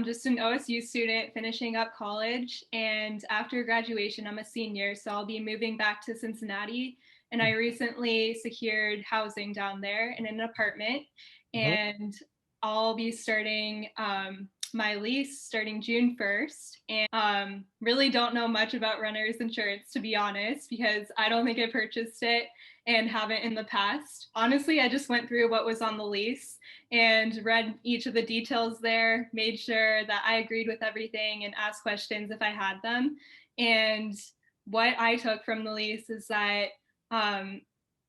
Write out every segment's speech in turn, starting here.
just an OSU student finishing up college, and after graduation, I'm a senior, so I'll be moving back to Cincinnati. And I recently secured housing down there in an apartment, Mhm. and I'll be starting my lease starting June 1st. And really don't know much about renter's insurance, to be honest, because I don't think I purchased it and haven't in the past. Honestly, I just went through what was on the lease and read each of the details there, made sure that I agreed with everything, and asked questions if I had them. And what I took from the lease is that um,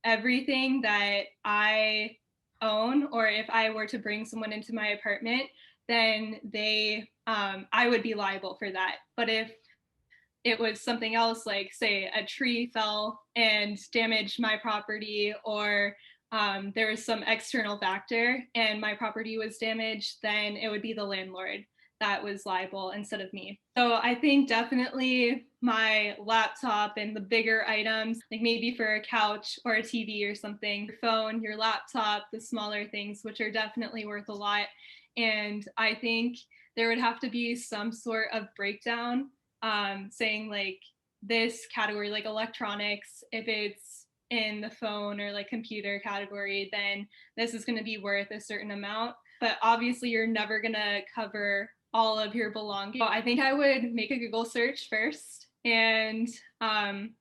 everything that I own, or if I were to bring someone into my apartment, then I would be liable for that. But if it was something else, like say a tree fell and damaged my property, or there was some external factor and my property was damaged, then it would be the landlord that was liable instead of me. So I think definitely my laptop and the bigger items, like maybe for a couch or a TV or something, your phone, your laptop, the smaller things, which are definitely worth a lot. And I think there would have to be some sort of breakdown, saying like this category, like electronics, if it's in the phone or like computer category, then this is going to be worth a certain amount. But obviously, you're never going to cover all of your belongings. So I think I would make a Google search first. And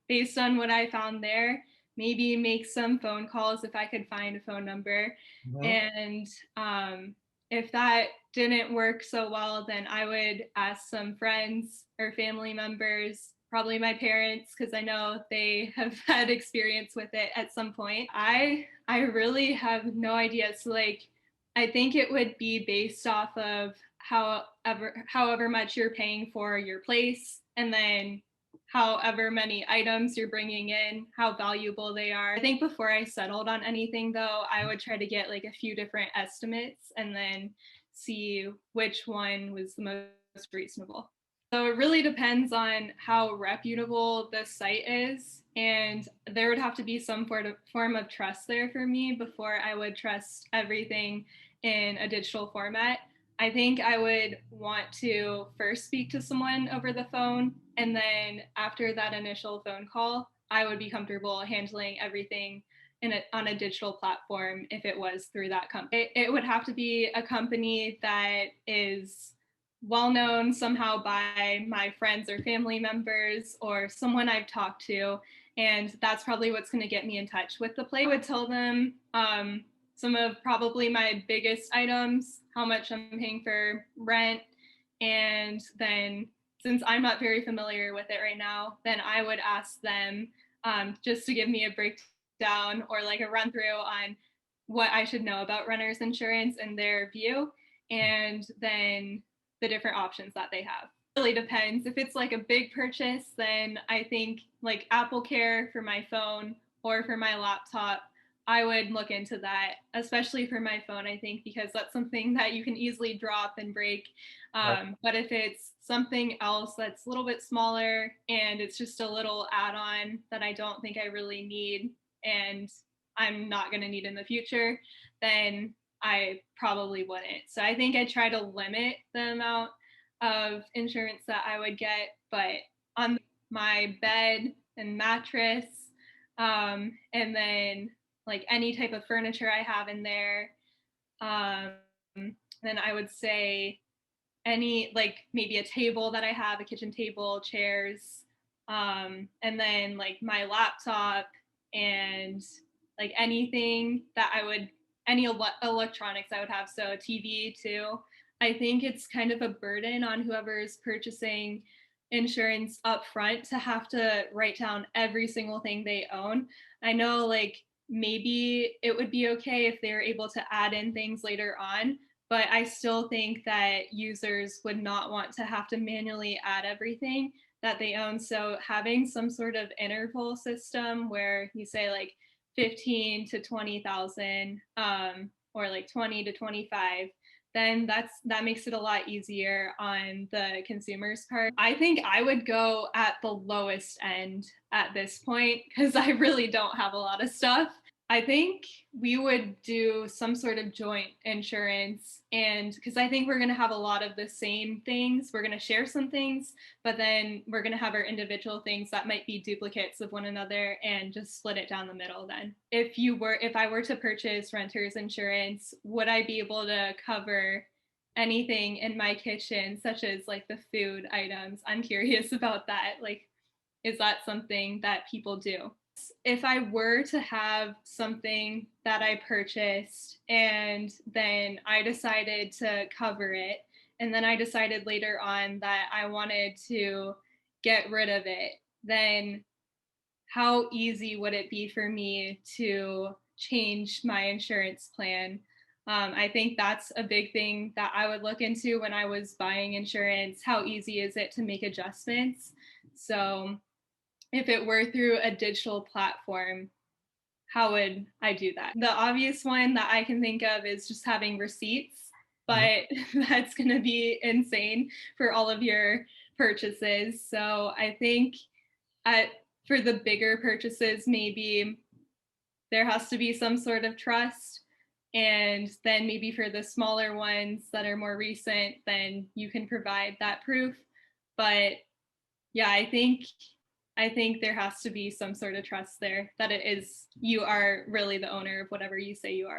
based on what I found there, maybe make some phone calls if I could find a phone number. Mhm. And if that didn't work so well, then I would ask some friends or family members, probably my parents, because I know they have had experience with it at some point. I really have no idea. So like I think it would be based off of however much you're paying for your place, and then however many items you're bringing in, how valuable they are. I think before I settled on anything, though, I would try to get like a few different estimates and then see which one was the most reasonable. So it really depends on how reputable the site is, and there would have to be some form of trust there for me before I would trust everything in a digital format. I think I would want to first speak to someone over the phone, and then after that initial phone call, I would be comfortable handling everything on a digital platform if it was through that company. It would have to be a company that is well known somehow by my friends or family members or someone I've talked to. And that's probably what's going to get me in touch with the place. I would tell them some of probably my biggest items, how much I'm paying for rent, and then since I'm not very familiar with it right now, then I would ask them just to give me a breakdown or like a run through on what I should know about renter's insurance and their view, and then the different options that they have. It really depends. If it's like a big purchase, then I think like Apple Care for my phone or for my laptop, I would look into that, especially for my phone, I think, because that's something that you can easily drop and break. Right. But if it's something else that's a little bit smaller and it's just a little add on that I don't think I really need and I'm not going to need in the future, then I probably wouldn't. So I think I try to limit the amount of insurance that I would get, but on my bed and mattress, and then like any type of furniture I have in there, um, then I would say any like maybe a table that I have, a kitchen table, chairs, and then like my laptop and like anything that I would any electronics I would have, so a TV too. I think it's kind of a burden on whoever is purchasing insurance up front to have to write down every single thing they own. I know like maybe it would be okay if they're able to add in things later on, but I still think that users would not want to have to manually add everything that they own. So having some sort of interval system where you say like 15 to 20,000, or like 20 to 25, then that makes it a lot easier on the consumer's part. I think I would go at the lowest end at this point because I really don't have a lot of stuff. I think we would do some sort of joint insurance, and because I think we're going to have a lot of the same things. We're going to share some things, but then we're going to have our individual things that might be duplicates of one another and just split it down the middle then. If I were to purchase renter's insurance, would I be able to cover anything in my kitchen, such as like the food items? I'm curious about that. Like, is that something that people do? If I were to have something that I purchased and then I decided to cover it, and then I decided later on that I wanted to get rid of it, then how easy would it be for me to change my insurance plan? I think that's a big thing that I would look into when I was buying insurance. How easy is it to make adjustments? So, if it were through a digital platform, how would I do that? The obvious one that I can think of is just having receipts, Mhm. but that's going to be insane for all of your purchases. So I think at, for the bigger purchases, maybe there has to be some sort of trust. And then maybe for the smaller ones that are more recent, then you can provide that proof. But yeah, I think there has to be some sort of trust there that it is you are really the owner of whatever you say you are.